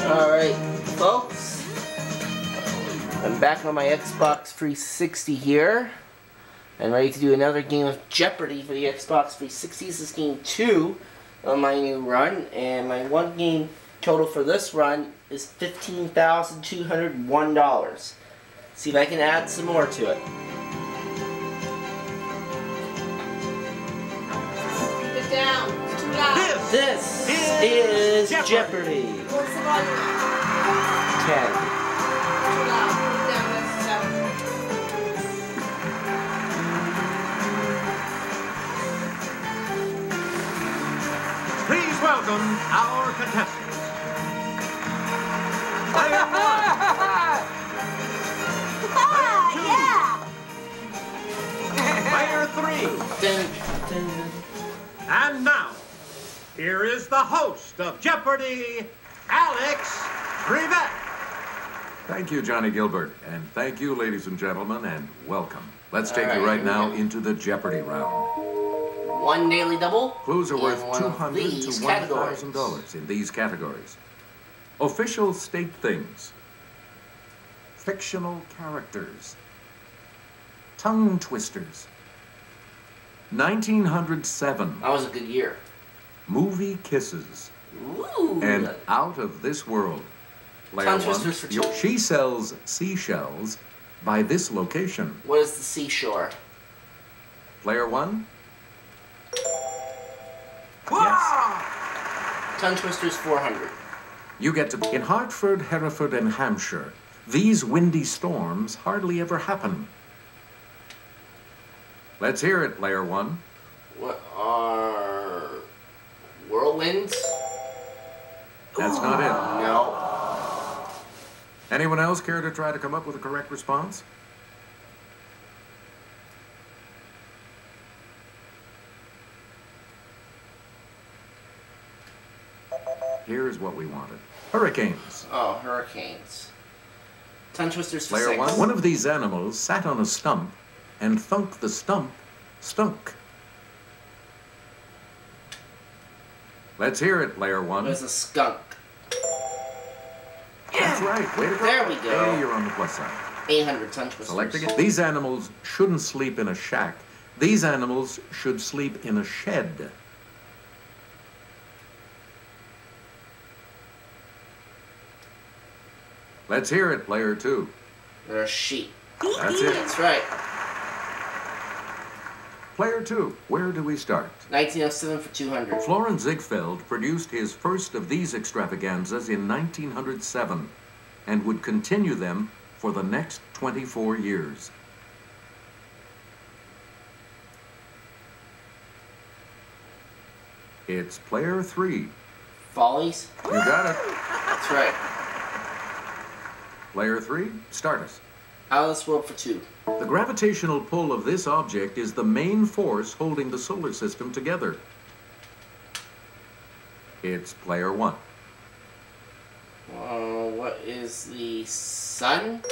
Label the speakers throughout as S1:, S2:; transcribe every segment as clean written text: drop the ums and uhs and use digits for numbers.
S1: Alright, folks. I'm back on my Xbox 360 here. And ready to do another game of Jeopardy for the Xbox 360. This is game 2 on my new run. And my one game total for this run is $15,201. See if I can add some more to it.
S2: Keep it down. It's too loud.
S1: This is Jeopardy.
S2: What's the volume?
S1: 10.
S2: Too loud. Put it down. That's 7.
S3: Please welcome our contestants. Player 1. Player 3. And now, here is the host of Jeopardy, Alex Rivet.
S4: Thank you, Johnny Gilbert, and thank you, ladies and gentlemen, and welcome. Let's take you right now into the Jeopardy round.
S1: One daily double.
S4: Clues are worth $200 to
S1: categories.
S4: $1,000 in these categories. Official state things. Fictional characters. Tongue twisters. 1907.
S1: That was a good year.
S4: Movie kisses.
S1: Ooh.
S4: And out of this world. Player
S1: Tongue
S4: 1,
S1: twisters for 2.
S4: she sells seashells by this location.
S1: What is the seashore?
S4: Player 1.
S3: Yes.
S1: Tongue twisters 400.
S4: You get to... In Hartford, Hereford, and Hampshire, these windy storms hardly ever happen. Let's hear it, Player 1.
S1: What are whirlwinds?
S4: That's not it.
S1: No.
S4: Anyone else care to try to come up with a correct response? Here's what we wanted. Hurricanes.
S1: Oh, hurricanes. Tongue twisters for
S4: Player
S1: 6.
S4: 1. One of these animals sat on a stump and thunk the stump stunk. Let's hear it, Player 1.
S1: What is a skunk?
S4: That's right. Way to go.
S1: There we go.
S4: Hey, you're on the plus side.
S1: 800 tongue twisters.
S4: Select again. These animals shouldn't sleep in a shack. These animals should sleep in a shed. Let's hear it, Player 2.
S1: They're sheep.
S4: That's it.
S1: That's right.
S4: Player 2, where do we start?
S1: 1907 for 200.
S4: Florin Ziegfeld produced his first of these extravaganzas in 1907 and would continue them for the next 24 years. It's Player 3.
S1: Follies?
S4: You got it.
S1: That's right.
S4: Player 3, start us.
S1: Out of this world for 2.
S4: The gravitational pull of this object is the main force holding the solar system together. It's Player 1.
S1: What is the sun?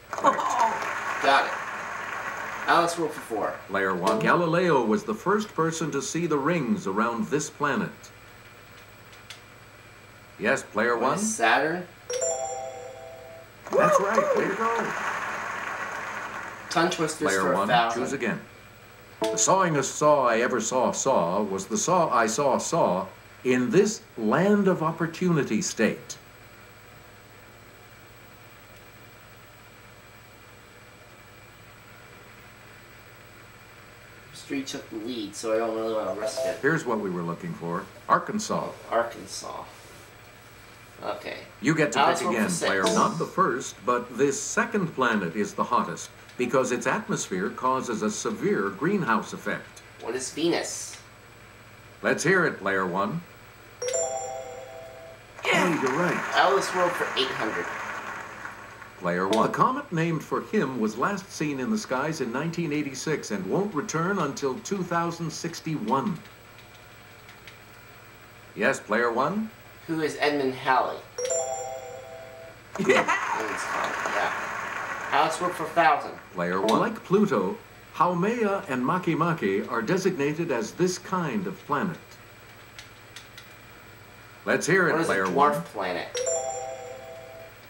S4: Correct.
S1: Got it. Out of this world for 4.
S4: Player 1. Galileo was the first person to see the rings around this planet. Yes, Player 1.
S1: What is Saturn?
S4: That's right. Way to go.
S1: Tongue twisters
S4: Player
S1: for
S4: 1.
S1: 1,000.
S4: Choose again. The sawingest saw I ever saw was the saw I saw in this land of opportunity state.
S1: History took the lead, so I don't really want to risk it.
S4: Here's what we were looking for. Arkansas.
S1: Arkansas. Okay.
S4: You get to
S1: Alice
S4: pick
S1: rolled
S4: again,
S1: for 6.
S4: Player. Not the first, but this second planet is the hottest because its atmosphere causes a severe greenhouse effect.
S1: What is Venus?
S4: Let's hear it, Player 1. Hey, you're right.
S1: Out of this world for 800.
S4: Player 1. The comet named for him was last seen in the skies in 1986 and won't return until 2061. Yes, Player 1.
S1: Who is Edmund Halley?
S4: Yeah.
S1: Edmund Halley, yeah. House work for 1,000.
S4: Player 1. Like Pluto, Haumea and Makemake are designated as this kind of planet. Let's hear
S1: What
S4: it,
S1: is a
S4: player
S1: dwarf
S4: one.
S1: planet?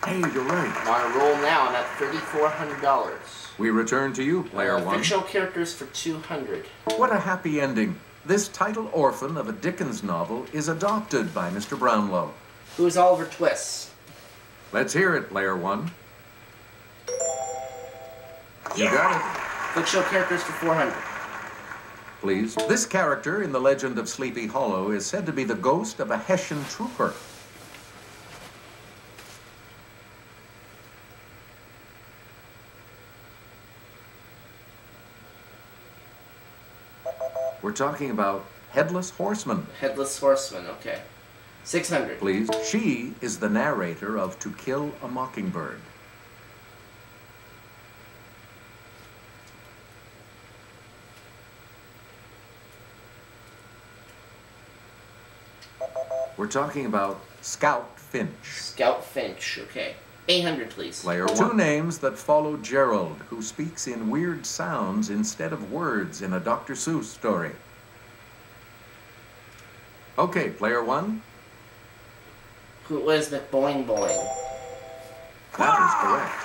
S4: Hey, you're right.
S1: I'm on a roll now. I'm at $3,400.
S4: We return to you, player one.
S1: Fictional characters for 200.
S4: What a happy ending. This title orphan of a Dickens novel is adopted by Mr. Brownlow.
S1: Who's Oliver Twist?
S4: Let's hear it, player one. You got it.
S1: Fictional characters for 400.
S4: Please. This character in the legend of Sleepy Hollow is said to be the ghost of a Hessian trooper. We're talking about Headless Horseman.
S1: Headless Horseman, okay. 600.
S4: Please. She is the narrator of To Kill a Mockingbird. We're talking about Scout Finch.
S1: Scout Finch, okay. 800, please.
S4: Player one. Two names that follow Gerald, who speaks in weird sounds instead of words in a Dr. Seuss story. Okay, player one.
S1: Who was McBoing Boing?
S4: That is correct.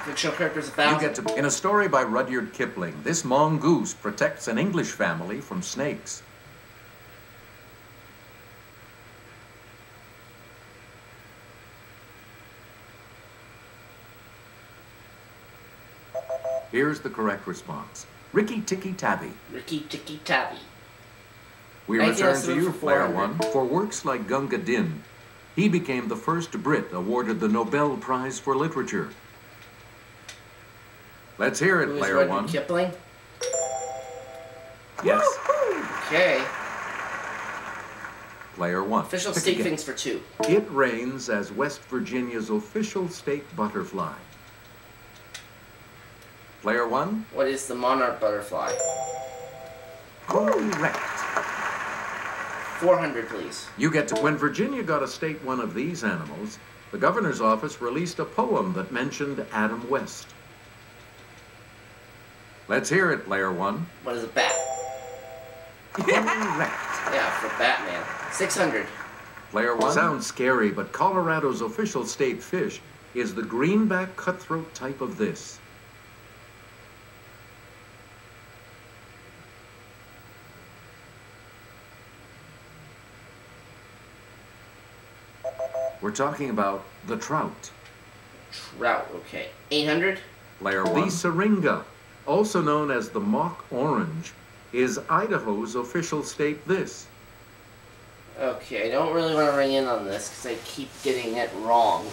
S1: Fictional characters
S4: You
S1: 1,000.
S4: get to. In a story by Rudyard Kipling, this mongoose protects an English family from snakes. Here's the correct response. Ricky Tikki Tavi.
S1: Ricky Tikki Tavi.
S4: We
S1: Thank you,
S4: return
S1: that's
S4: to
S1: it
S4: you,
S1: for
S4: player
S1: 400.
S4: one. For works like Gunga Din, he became the first Brit awarded the Nobel Prize for Literature. Let's hear it,
S1: Who is
S4: player
S1: Rudyard
S4: one.
S1: Kipling?
S4: Yes,
S1: Okay.
S4: player one.
S1: Official
S4: Pick
S1: state
S4: again.
S1: things for 2.
S4: It reigns as West Virginia's official state butterfly. Player one.
S1: What is the monarch butterfly?
S4: Correct.
S1: 400, please.
S4: You get to. When Virginia got a state one of these animals, the governor's office released a poem that mentioned Adam West. Let's hear it, player one.
S1: What is a bat?
S4: Correct.
S1: Yeah, for Batman. 600.
S4: Player one. Sounds scary, but Colorado's official state fish is the greenback cutthroat type of this. We're talking about the trout.
S1: Trout, okay. 800.
S4: Player one. The syringa, also known as the mock orange, is Idaho's official state this.
S1: Okay, I don't really want to ring in on this because I keep getting it wrong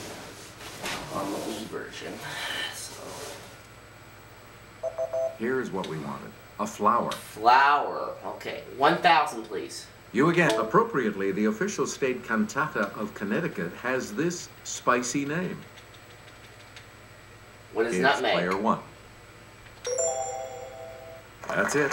S1: on the Wii version. So.
S4: Here's what we wanted. A flower.
S1: Flower. Okay, 1,000, please.
S4: You again. Appropriately, the official state cantata of Connecticut has this spicy name.
S1: What is
S4: It's
S1: nutmeg?
S4: player one. That's it.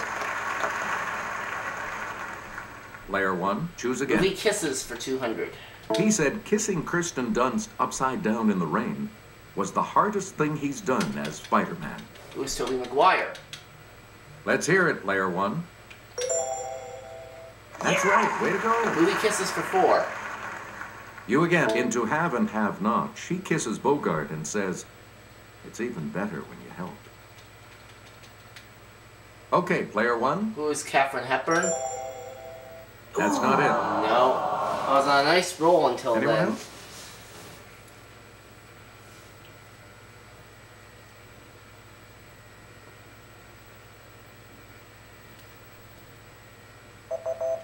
S4: Player one, choose again.
S1: Movie Kisses for 200.
S4: He said kissing Kirsten Dunst upside down in the rain was the hardest thing he's done as Spider-Man.
S1: It was Tobey Maguire.
S4: Let's hear it, player one. That's right, way to go.
S1: Movie Kisses for 4.
S4: You again. Into Have and Have Not, she kisses Bogart and says, it's even better when you help. Okay, player one.
S1: Who is Katharine Hepburn?
S4: That's not it.
S1: No. I was on a nice roll until
S4: Anyone
S1: then.
S4: else?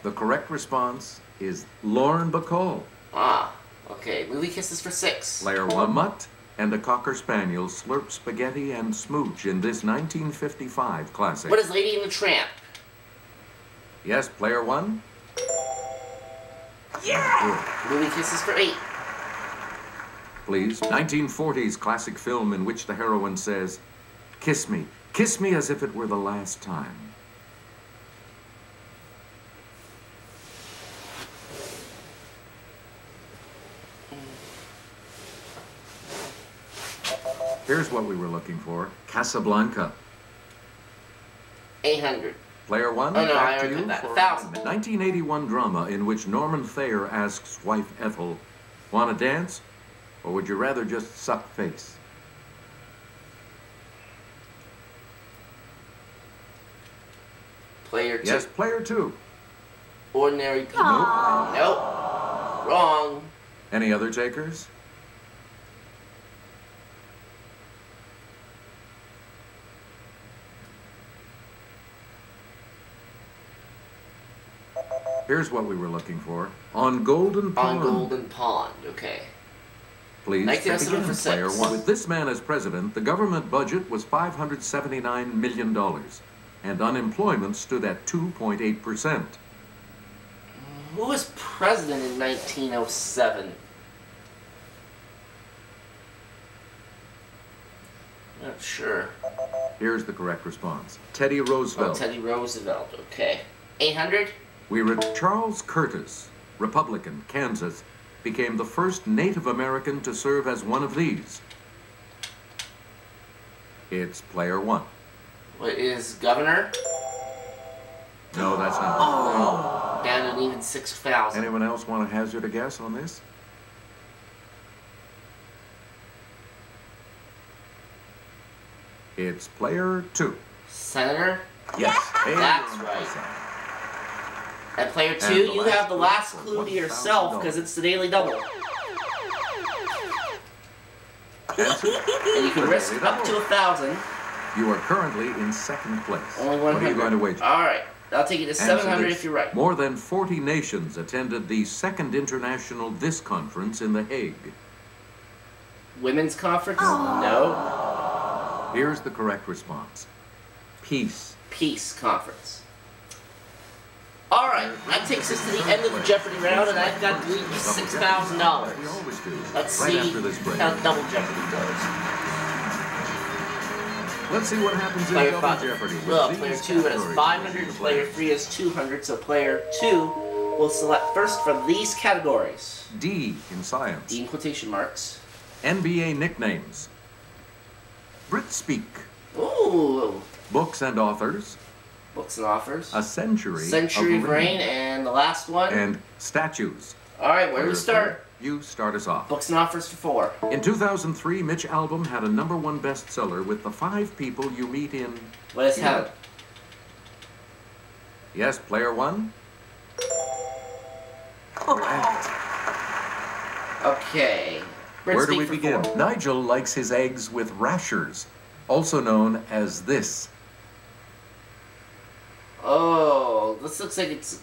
S4: The correct response is Lauren Bacall.
S1: Ah, okay. Movie Kisses for 6.
S4: Player one. A mutt and a cocker spaniel slurp spaghetti and smooch in this 1955 classic.
S1: What is Lady and the Tramp?
S4: Yes, player one.
S1: Yeah! Movie Kisses for 8.
S4: Please. 1940s classic film in which the heroine says, kiss me as if it were the last time. Here's what we were looking for. Casablanca.
S1: 800.
S4: Player one,
S1: Oh, no, I
S4: back to
S1: already
S4: you
S1: did that.
S4: for
S1: 1,000.
S4: a 1981 drama in which Norman Thayer asks wife Ethel, "Want to dance? Or would you rather just suck face?"
S1: Player 2.
S4: Yes, player two.
S1: Ordinary people. Nope. Wrong.
S4: Any other takers? Here's what we were looking for. On Golden Pond.
S1: On Golden Pond. Okay.
S4: Please take
S1: 1907
S4: again,
S1: for
S4: player
S1: 6.
S4: one. With this man as president, the government budget was $579 million, and unemployment stood at 2.8%.
S1: Who was president in 1907? Not sure.
S4: Here's the correct response. Teddy Roosevelt.
S1: Oh, Teddy Roosevelt. Okay. 800?
S4: Charles Curtis, Republican, Kansas, became the first Native American to serve as one of these. It's player one.
S1: What is governor?
S4: No, that's not.
S1: Oh, down to an even 6,000.
S4: Anyone else want to hazard a guess on this? It's player two.
S1: Senator?
S4: Yes. Hey,
S1: That's
S4: you're on
S1: right.
S4: my side.
S1: At player 2,
S4: And the
S1: you
S4: last
S1: have the
S4: clue
S1: last
S4: for
S1: clue to
S4: $1,000.
S1: yourself because it's the daily double.
S4: Answer?
S1: And you can risk up to 1,000.
S4: You are currently in second place.
S1: Only 100.
S4: What are you going to wager?
S1: Alright. I'll take you to
S4: Answer
S1: 700
S4: this.
S1: if you're right.
S4: More than 40 nations attended the second international this conference in The Hague.
S1: Women's conference? No.
S4: Here's the correct response. Peace.
S1: Peace conference. Alright, that takes us to the end of the Jeopardy round, and I've got
S4: We
S1: $6,000.
S4: always do.
S1: Let's
S4: right
S1: see
S4: after this break.
S1: how double Jeopardy goes.
S4: Let's see what happens in
S1: Player
S4: double
S1: 5.
S4: Jeopardy. with
S1: Well,
S4: these
S1: player 2 has
S4: categories.
S1: 500, player 3 has 200, so player 2 will select first from these categories.
S4: D in science.
S1: D in quotation marks.
S4: NBA nicknames. Brit speak.
S1: Ooh,
S4: Books and authors.
S1: books and offers.
S4: A century.
S1: Century of Reign, and the last one.
S4: And statues.
S1: Alright, where do we
S4: Player
S1: start?
S4: three, You start us off.
S1: Books and offers for 4.
S4: In 2003, Mitch Albom had a #1 bestseller with the 5 people you meet in.
S1: What is heaven?
S4: Yes, player 1. Correct.
S1: Okay. Brit
S4: Where do
S1: speak
S4: we
S1: for
S4: begin?
S1: 4.
S4: Nigel likes his eggs with rashers, also known as this.
S1: Oh, this looks like it's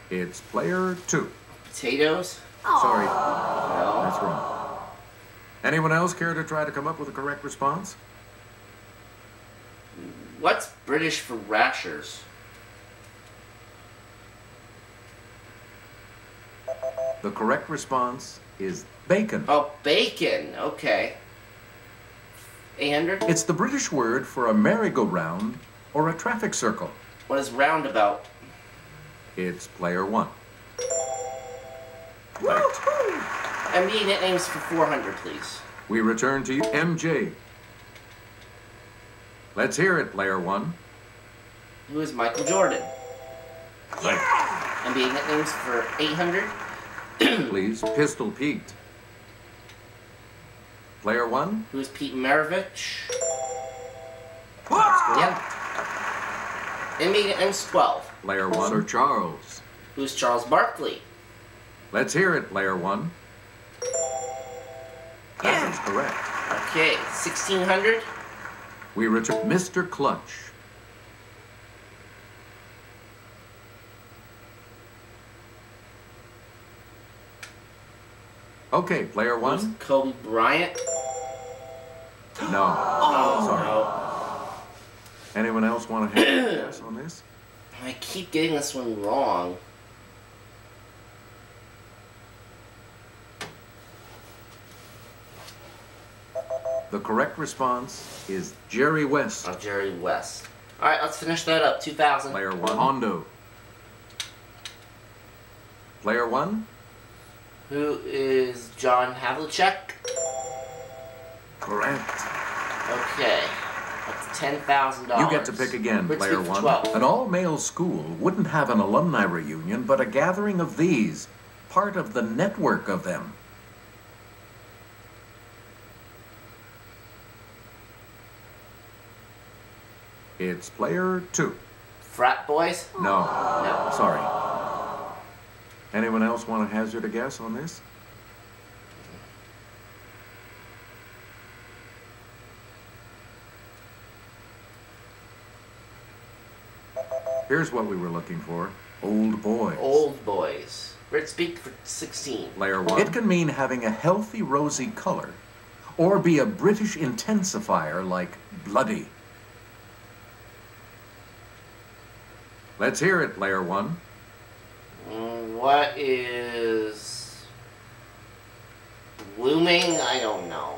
S4: It's player 2.
S1: potatoes.
S4: Sorry,
S1: No.
S4: that's wrong. Anyone else care to try to come up with a correct response?
S1: What's British for rashers?
S4: The correct response is bacon.
S1: Oh, bacon. Okay. 800?
S4: It's the British word for a merry-go-round or a traffic circle.
S1: What is roundabout?
S4: It's player 1.
S1: NBA nicknames for 400, please.
S4: We return to you, MJ. Let's hear it, player 1.
S1: Who is Michael Jordan?
S4: Right.
S1: NBA nicknames for 800.
S4: Please, Pistol Pete. Player 1.
S1: Who is Pete Maravich?
S4: That's correct.
S1: Yep. NBA nicknames 12.
S4: Player 1. Sir Charles.
S1: Who is Charles Barkley?
S4: Let's hear it, player 1. That is correct.
S1: Okay, 1600.
S4: We return Mr. Clutch. Okay, player
S1: Who's
S4: 1.
S1: Kobe Bryant?
S4: No.
S1: Oh,
S4: Sorry. Anyone else want to have a guess on this?
S1: no. I keep getting this one wrong.
S4: The correct response is Jerry West.
S1: Oh, Jerry West. Alright, let's finish that up. 2000.
S4: Player 1. Hondo. Player 1.
S1: Who is John Havlicek?
S4: Correct.
S1: Okay. That's $10,000.
S4: You get to pick again,
S1: Let's
S4: player
S1: pick
S4: one.
S1: 12.
S4: An all-male school wouldn't have an alumni reunion, but a gathering of these, part of the network of them. It's player 2.
S1: Frat boys?
S4: No.
S1: No.
S4: Sorry. Anyone else want to hazard a guess on this? Here's what we were looking for. Old boys.
S1: Old boys. Red speak for 16.
S4: Player 1. It can mean having a healthy rosy color, or be a British intensifier like bloody. Let's hear it, player 1.
S1: What is blooming? I don't know.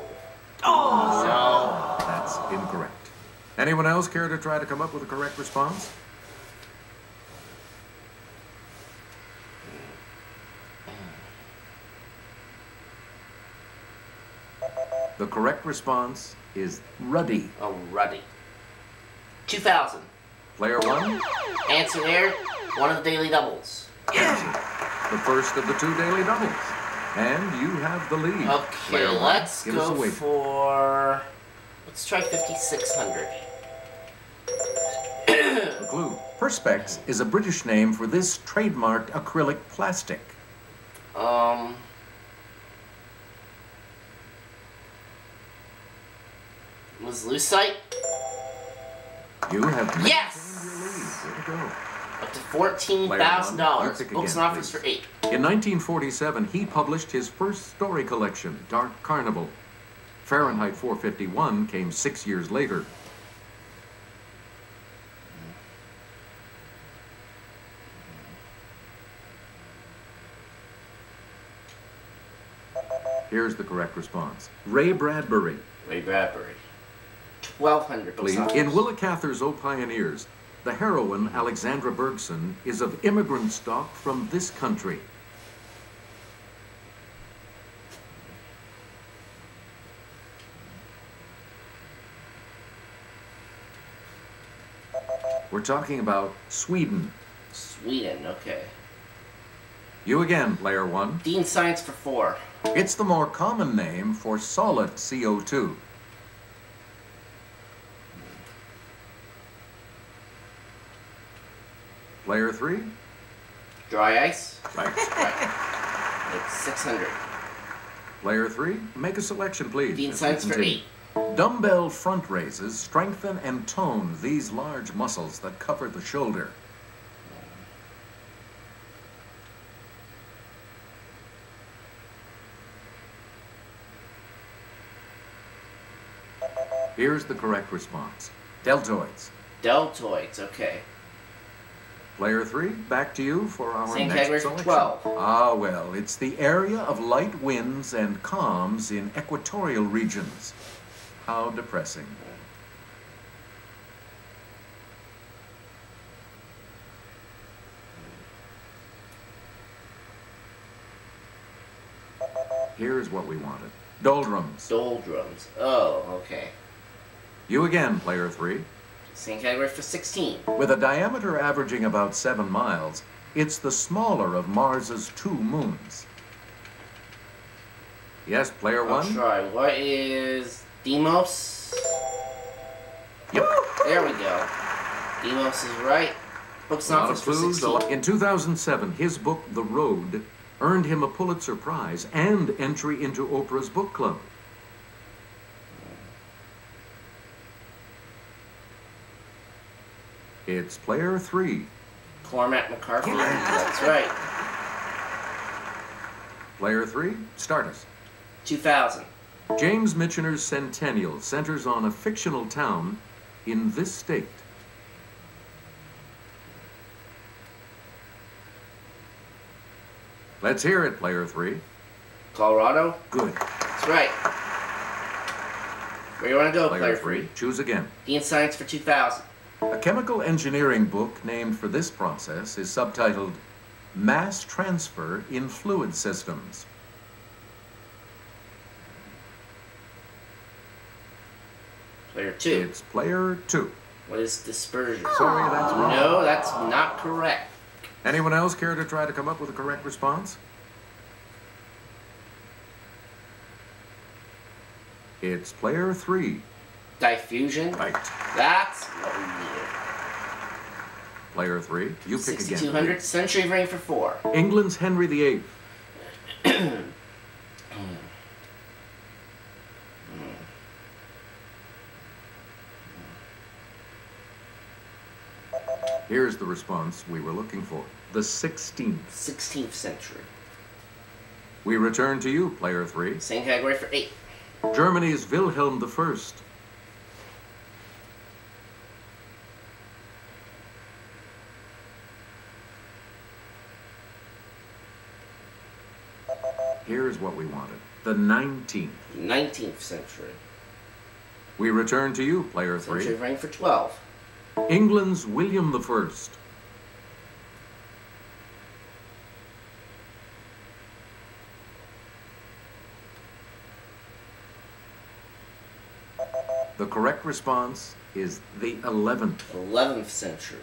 S1: Oh no.
S4: That's incorrect. Anyone else care to try to come up with a correct response? The correct response is ruddy.
S1: Oh, ruddy. 2,000.
S4: Player 1?
S1: Answer there. One of the daily doubles.
S4: The first of the 2 daily doubles. And you have the lead.
S1: Okay,
S4: Player 1,
S1: let's
S4: give us a
S1: go
S4: wait.
S1: for... Let's try 5,600.
S4: A clue. Perspex is a British name for this trademarked acrylic plastic.
S1: Was Lucite?
S4: You have maintained
S1: Yes!
S4: your lead. Way to go.
S1: Up to
S4: You
S1: $14,000.
S4: pick
S1: Books
S4: again,
S1: and offers
S4: please.
S1: for 8.
S4: In 1947, he published his first story collection, Dark Carnival. Fahrenheit 451 came 6 years later. Here's the correct response. Ray Bradbury.
S1: Ray Bradbury. 1,200. Books
S4: Please.
S1: and offers.
S4: In Willa Cather's O Pioneers, the heroine, Alexandra Bergson, is of immigrant stock from this country. We're talking about Sweden.
S1: Sweden, okay.
S4: You again, player 1.
S1: Dean Science for 4.
S4: It's the more common name for solid CO2. Player 3.
S1: Dry ice.
S4: Right.
S1: Right. It's 600.
S4: Player 3. Make a selection, please.
S1: Dean
S4: as we
S1: Science for
S4: continue.
S1: 8.
S4: Dumbbell front raises strengthen and tone these large muscles that cover the shoulder. Here's the correct response. Deltoids.
S1: Deltoids, okay.
S4: Player 3, back to you for our
S1: Same
S4: next
S1: category for
S4: selection.
S1: 12.
S4: Ah, well, it's the area of light winds and calms in equatorial regions. How depressing. Here's what we wanted. Doldrums.
S1: Doldrums. Oh, okay.
S4: You again, player 3.
S1: Same category for 16.
S4: With a diameter averaging about 7 miles, it's the smaller of Mars's 2 moons. Yes, player
S1: I'll
S4: 1.
S1: try. What is Deimos?
S4: Yep.
S1: There we go. Deimos is right. Books
S4: A
S1: and
S4: lot
S1: offers
S4: of
S1: for
S4: clues.
S1: 16.
S4: In 2007, his book, The Road, earned him a Pulitzer Prize and entry into Oprah's book club. It's player 3.
S1: Cormac McCarthy. That's right.
S4: Player 3, start us.
S1: 2000.
S4: James Michener's Centennial centers on a fictional town in this state. Let's hear it, player 3.
S1: Colorado.
S4: Good.
S1: That's right. Where you want to go,
S4: Player
S1: player
S4: 3, choose again.
S1: Dean Science for 2000.
S4: A chemical engineering book named for this process is subtitled Mass Transfer in Fluid Systems.
S1: Player 2.
S4: It's player 2.
S1: What is dispersion?
S4: Sorry, that's wrong.
S1: No, that's not correct.
S4: Anyone else care to try to come up with a correct response? It's player 3.
S1: Diffusion?
S4: Right.
S1: That's what we needed.
S4: Player 3. You pick again.
S1: 6200, century reign for 4.
S4: England's Henry VIII. Here's the response we were looking for. The 16th.
S1: 16th century.
S4: We return to you, player 3.
S1: Same category for 8.
S4: Germany's Wilhelm I. Here's what we wanted. The 19th.
S1: 19th century.
S4: We return to you, player 3.
S1: Century reign for 12.
S4: England's William I. The correct response is the 11th.
S1: 11th century.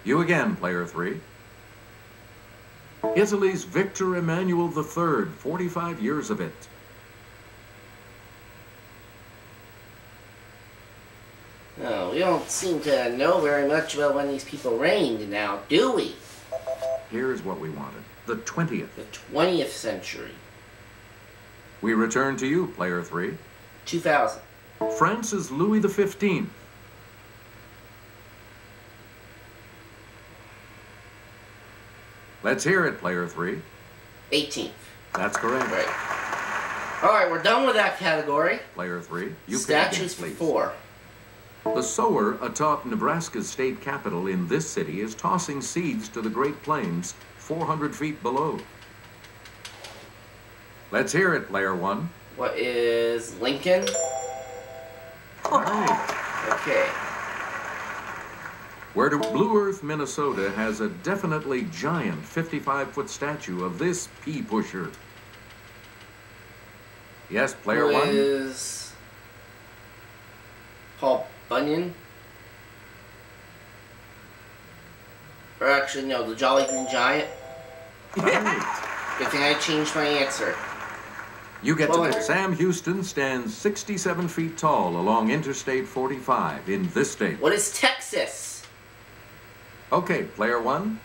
S4: You again, player 3. Italy's Victor Emmanuel III, 45 years of it.
S1: Oh, we don't seem to know very much about when these people reigned now, do we?
S4: Here's what we wanted. The 20th.
S1: The 20th century.
S4: We return to you, player 3.
S1: 2000.
S4: France's Louis XV. Let's hear it, player 3.
S1: 18th.
S4: That's correct.
S1: Right. Alright, we're done with that category.
S4: Player 3. You
S1: Statues
S4: pick again,
S1: for
S4: please.
S1: 4.
S4: The sower atop Nebraska's state capitol in this city is tossing seeds to the Great Plains 400 feet below. Let's hear it, player 1.
S1: What is Lincoln?
S4: Right.
S1: Okay.
S4: Where do Blue Earth, Minnesota has a definitely giant 55-foot statue of this pea pusher. Yes, player 1.
S1: Who is Paul Bunyan? Or actually, no, the Jolly Green Giant.
S4: Right.
S1: Good thing I changed my answer.
S4: You get to
S1: 1200.
S4: Sam Houston stands 67 feet tall along Interstate 45 in this state.
S1: What is Texas?
S4: Okay, player 1.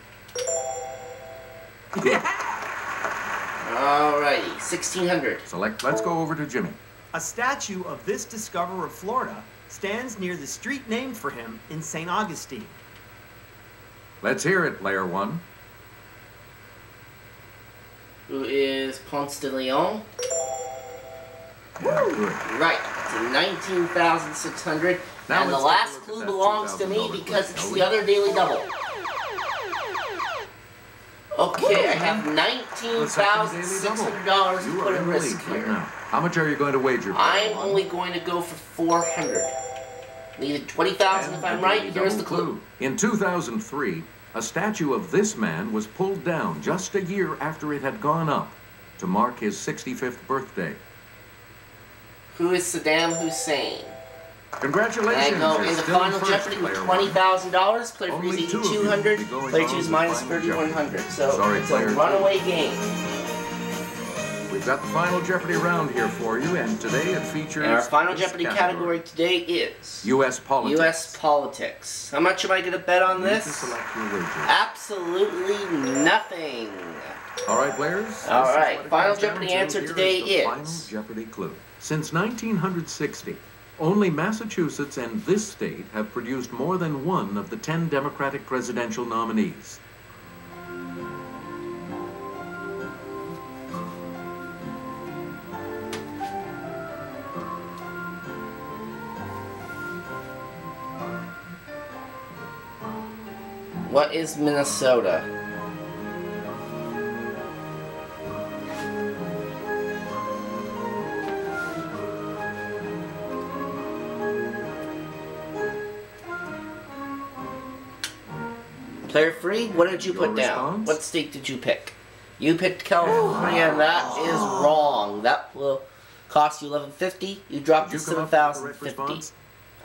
S1: Alrighty, 1600.
S4: Let's go over to Jimmy.
S5: A statue of this discoverer of Florida stands near the street named for him in St. Augustine.
S4: Let's hear it, player 1.
S1: Who is Ponce de Leon?
S4: Yeah, good.
S1: Right, it's 19,600.
S4: Now
S1: And the
S4: let's
S1: last
S4: take a look
S1: clue
S4: at that
S1: belongs to me
S4: $2,000
S1: because
S4: quiz,
S1: it's
S4: shall
S1: the
S4: we?
S1: other daily double. Okay, I have
S4: The second daily
S1: $19,600
S4: double.
S1: to
S4: You
S1: put
S4: are
S1: in
S4: in
S1: risk
S4: league right
S1: here.
S4: now. How much are you going to wager? player
S1: I'm
S4: 1?
S1: only going to go for 400. Needed 20,000
S4: And
S1: if I'm
S4: the
S1: right.
S4: daily
S1: Here's the
S4: double
S1: clue.
S4: In 2003, a statue of this man was pulled down just a year after it had gone up to mark his 65th birthday.
S1: Who is Saddam Hussein?
S4: Congratulations!
S1: And I go
S4: you're
S1: into
S4: still
S1: Final
S4: first,
S1: Jeopardy with
S4: player 1.
S1: $20,000. Player
S4: Only
S1: 3 is
S4: two of you will
S1: 200.
S4: be going
S1: Player
S4: on
S1: 2 is
S4: to
S1: minus
S4: Final Jeopardy.
S1: 3,100. So
S4: Sorry,
S1: it's
S4: player
S1: a
S4: two.
S1: runaway game.
S4: We've got the Final Jeopardy round here for you, and today it features...
S1: And our Final
S4: this
S1: Jeopardy category today is
S4: U.S. politics.
S1: U.S. politics. How much am I going to bet on
S4: You need to
S1: this?
S4: select your wager.
S1: Absolutely nothing.
S4: All right, players.
S1: All
S4: this is
S1: right,
S4: what it
S1: Final
S4: comes down
S1: Jeopardy
S4: to.
S1: answer
S4: Here
S1: today
S4: the
S1: is-
S4: Final Jeopardy clue. Since 1960, only Massachusetts and this state have produced more than one of the 10 Democratic presidential nominees.
S1: What is Minnesota? Player free, what did you
S4: Your
S1: put down?
S4: response?
S1: What state did you pick? You picked California, and that is wrong. That will Cost you $11.50. You dropped to
S4: Did you come up with the correct
S1: $7,050.
S4: response?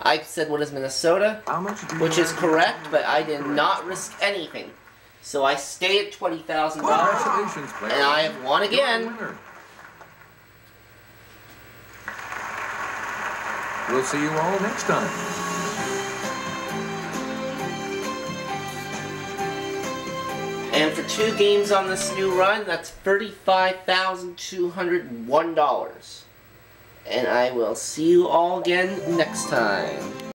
S1: I said what is Minnesota,
S4: How much do you
S1: which is
S4: have?
S1: correct, but I did not risk anything. So I stay at $20,000,
S4: Congratulations, player.
S1: and I have won
S4: You're a
S1: again.
S4: winner. We'll see you all next time.
S1: And for 2 games on this new run, that's $35,201. And I will see you all again next time.